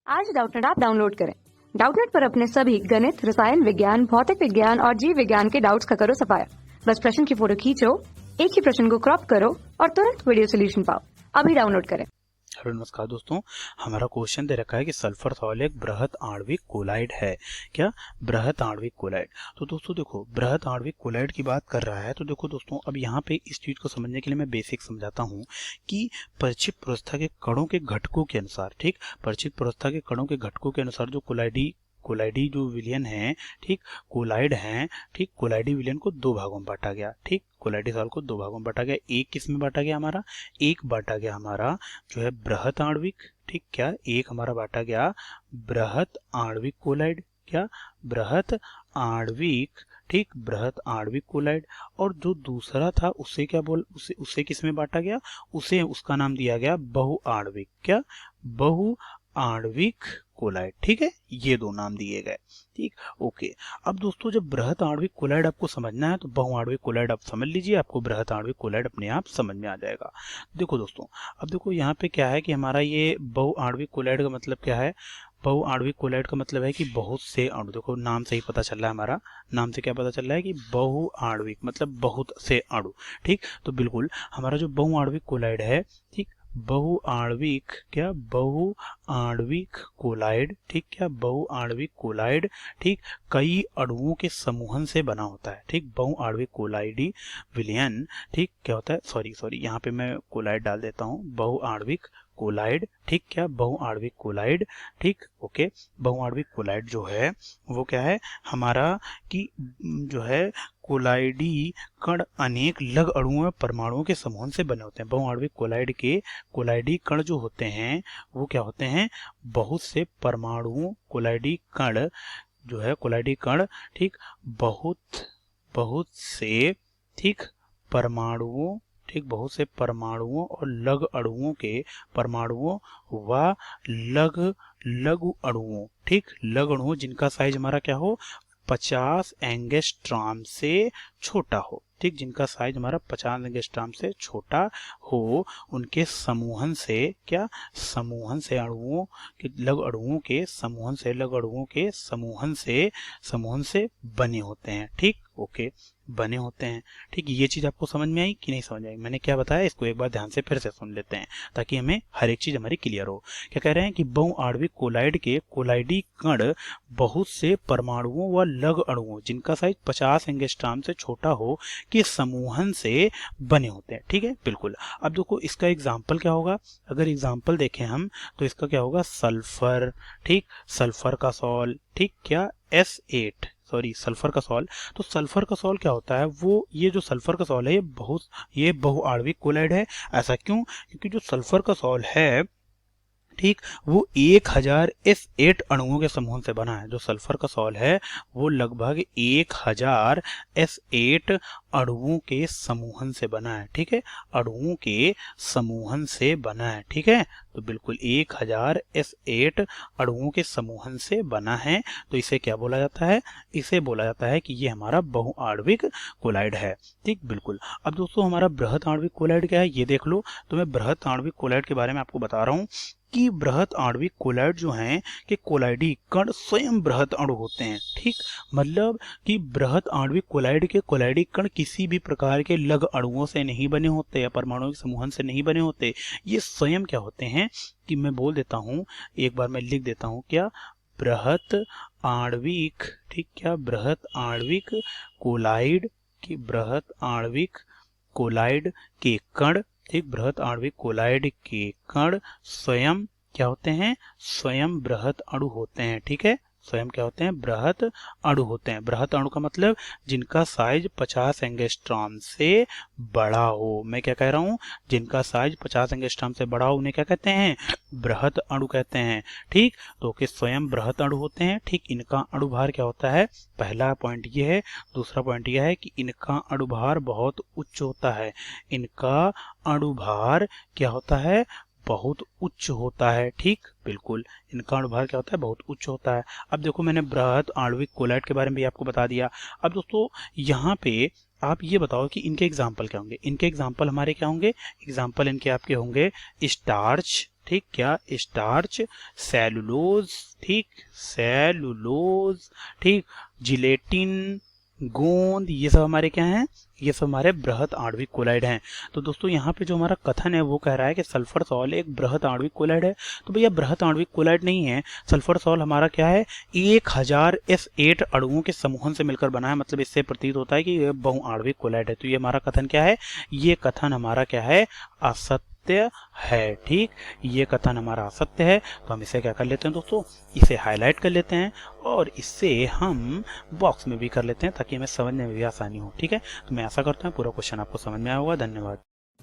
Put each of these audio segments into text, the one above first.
आज Doubtnut app download करें। Doubtnut पर अपने सभी गणित, रसायन विज्ञान, भौतिक विज्ञान और जीव विज्ञान के डाउट्स का करो सफाया। बस प्रश्न की फोटो खींचो, एक ही प्रश्न को क्रॉप करो और तुरंत वीडियो सोल्यूशन पाओ। अभी डाउनलोड करें। हेलो नमस्कार दोस्तों, हमारा क्वेश्चन दे रखा है कि सल्फर सॉल्ट एक बृहत आणविक कोलाइड है। क्या बृहत आणविक कोलाइड? तो दोस्तों देखो, बृहत आणविक कोलाइड की बात कर रहा है। तो देखो दोस्तों, अब यहाँ पे इस चीज को समझने के लिए मैं बेसिक समझाता हूँ कि परिचित प्रावस्था के कणों के घटकों के अनुसार, ठीक, परिचित प्रावस्था के कणों के घटकों के अनुसार जो कोलाइडी जो विलयन है, ठीक, कोलाइड है, ठीक, कोलाइडी विलयन को दो भागों में बांटा गया। ठीक, कोलाइडी सॉल्ट को दो भागों में बांटा गया। एक किस में बांटा गया? हमारा एक बांटा गया हमारा जो है बृहत आणविक, ठीक, क्या एक हमारा बांटा गया बृहत आणविक कोलाइड, क्या बृहत आणविक, ठीक, बृहत आणविक कोलाइड। और जो दूसरा था उसे क्या उसे किस में बांटा गया? उसे उसका नाम दिया गया बहुआण्विक, क्या बहुआण्विक कोलाइड। ठीक है, ये दो नाम दिए गए। ठीक, ओके। अब दोस्तों, जब बृहत आणविक कोलाइड आपको समझना है तो बहुआण्विक कोलाइड आप समझ लीजिए, आपको बृहत आणविक कोलाइड अपने आप समझ में आ जाएगा। देखो दोस्तों, अब देखो यहाँ पे क्या है कि हमारा ये बहुआण्विक कोलाइड का मतलब क्या है? बहुआण्विक कोलाइड का मतलब है कि बहुत से अणु, देखो नाम से ही पता चल रहा है, हमारा नाम से क्या पता चल रहा है कि बहुआण्विक मतलब बहुत से अणु। ठीक, तो बिल्कुल हमारा जो बहुआण्विक कोलाइड है, ठीक, बहुआण्विक, क्या बहुआण्विक कोलाइड, ठीक, क्या बहुआण्विक कोलाइड, ठीक, कई अणुओं के समूहन से बना होता है। ठीक, बहुआण्विक कोलाइडी विलयन, ठीक, क्या होता है, सॉरी यहाँ पे मैं कोलाइड डाल देता हूँ, बहुआण्विक कोलाइड, ठीक, क्या बहुआण्विक कोलाइड, ठीक, ओके। बहुआण्विक कोलाइड जो है वो क्या है हमारा कि जो है कोलाइडी कण अनेक लघु अणुओं परमाणुओं के समूह से बने होते हैं। बहुआण्विक कोलाइड के कोलाइडी कण जो होते हैं वो क्या होते हैं? बहुत से परमाणुओं, कोलाइडी कण जो है कोलाइडी कण, ठीक, बहुत से, ठीक, परमाणुओं, ठीक, बहुत से परमाणुओं और लघु अणुओं के परमाणुओं व लघु अणुओं, ठीक, लघु अणुओं जिनका साइज हमारा क्या हो 50 एंगस्ट्रॉम से छोटा हो। ठीक, जिनका साइज हमारा 50 एंगस्ट्रॉम से छोटा हो, उनके समूहन से, क्या समूहन से अणुओं के लघु अणुओं के समूहन से, लघु अणुओं के समूहन से बने होते हैं। ठीक, ओके, बने होते हैं। ठीक, ये चीज आपको समझ में आई कि नहीं समझ आई? मैंने क्या बताया इसको एक बार ध्यान से फिर से सुन लेते हैं ताकि हमें हर एक चीज हमारी क्लियर हो। क्या कह रहे हैं कि बहुआण्विक कोलाइड के कोलाइडी कण बहुत से परमाणुओं व लघु अणुओं जिनका साइज 50 एंगस्ट्रॉम से छोटा हो के समूहन से बने होते हैं। ठीक है, बिल्कुल। अब देखो इसका एग्जाम्पल क्या होगा? अगर एग्जाम्पल देखें हम तो इसका क्या होगा? सल्फर, ठीक, सल्फर का सॉल्ट, ठीक, क्या S8, सॉरी सल्फर का सॉल्ट। तो सल्फर का सॉल्ट क्या होता है? वो ये जो सल्फर का सॉल्ट है ये बहुआण्विक कोलाइड है। ऐसा क्यों? क्योंकि जो सल्फर का सॉल्ट है, ठीक, वो 1000 S8 अणुओं के समूह से बना है। जो सल्फर का सॉल्ट है वो लगभग 1000 S8 अणुओं के समूहन से बना है। ठीक है, अणुओं के समूहन से बना है। ठीक है, तो बिल्कुल 1000 S8 अणुओं के समूहन से बना है। तो इसे क्या बोला जाता है? इसे बोला जाता है कि ये हमारा बहुआण्विक कोलाइड है। ठीक, बिल्कुल। अब दोस्तों, हमारा बृहत आणविक कोलाइड क्या है ये देख लो। तो मैं बृहत आणविक कोलाइड के बारे में आपको बता रहा हूँ कि बृहत आणविक कोलाइड जो हैं कि कोलाइडी कण स्वयं बृहत अणु होते हैं। ठीक, मतलब कि बृहत आणविक कोलाइड के कोलाइडी कण किसी भी प्रकार के लघु अणुओं से नहीं बने होते या परमाणुओं के समूहन से नहीं बने होते। ये स्वयं क्या होते हैं कि मैं बोल देता हूँ, एक बार मैं लिख देता हूँ, क्या बृहत आणविक, ठीक, क्या बृहत आणविक कोलाइड की बृहत आणविक कोलाइड के कण, ठीक, बृहत आणविक कोलाइड के कण स्वयं क्या होते हैं? स्वयं बृहत अणु होते हैं। ठीक है, स्वयं क्या होते हैं? बृहत अणु होते हैं। बृहत अणु का मतलब जिनका साइज 50 एंगस्ट्रॉम से बड़ा हो। मैं क्या कह रहा हूं? जिनका साइज 50 एंगस्ट्रॉम से बड़ा हो उन्हें क्या कहते हैं? बृहत अणु कहते हैं। ठीक, तो कि स्वयं बृहत अणु होते हैं। ठीक, इनका अणुभार क्या होता है? पहला पॉइंट ये है। दूसरा पॉइंट यह है कि इनका अणुभार बहुत उच्च होता है। इनका अणुभार क्या होता है? बहुत उच्च होता है। ठीक, बिल्कुल, इनका अणुभार क्या होता है? बहुत उच्च होता है। अब देखो, मैंने बृहत आणविक कोलाइड के बारे में भी आपको बता दिया। अब दोस्तों, यहाँ पे आप ये बताओ कि इनके एग्जाम्पल क्या होंगे? इनके एग्जाम्पल हमारे क्या होंगे? एग्जाम्पल इनके आपके होंगे स्टार्च, ठीक, क्या? स्टार्च, सेलुलोज, ठीक, सेलुलोज, ठीक, जिलेटिन, गोंद, ये सब हमारे क्या हैं? ये सब हमारे बृहत आणविक कोलाइड हैं। तो दोस्तों यहाँ पे जो हमारा कथन है वो कह रहा है कि सल्फर सॉल्ट एक बृहत आणविक कोलाइड है। तो भैया बृहत आणविक कोलाइड नहीं है, सल्फर सॉल्ट हमारा क्या है? 1000 S8 अणुओं के समूहन से मिलकर बना है। मतलब इससे प्रतीत होता है कि यह बहुआण्विक कोलाइड है। तो ये हमारा कथन क्या है? ये कथन हमारा क्या है? असत्य है। ठीक, ये कथन हमारा असत्य है। तो हम इसे क्या कर लेते हैं दोस्तों? इसे हाईलाइट कर लेते हैं और इससे हम बॉक्स में भी कर लेते हैं ताकि हमें समझने में भी आसानी हो। ठीक है, तो मैं आशा करता हूँ पूरा क्वेश्चन आपको समझ में आया होगा। धन्यवाद।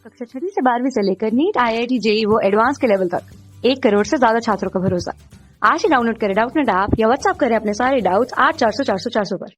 कक्षा 6 से 12वीं से लेकर नीट, IIT, JEE वो एडवांस के लेवल तक 1 करोड़ से ज्यादा छात्रों का भरोसा। आज ही डाउनलोड करें डाउटनेट ऐप या व्हाट्सएप करें अपने सारे डाउट्स 8400 400 400 पर।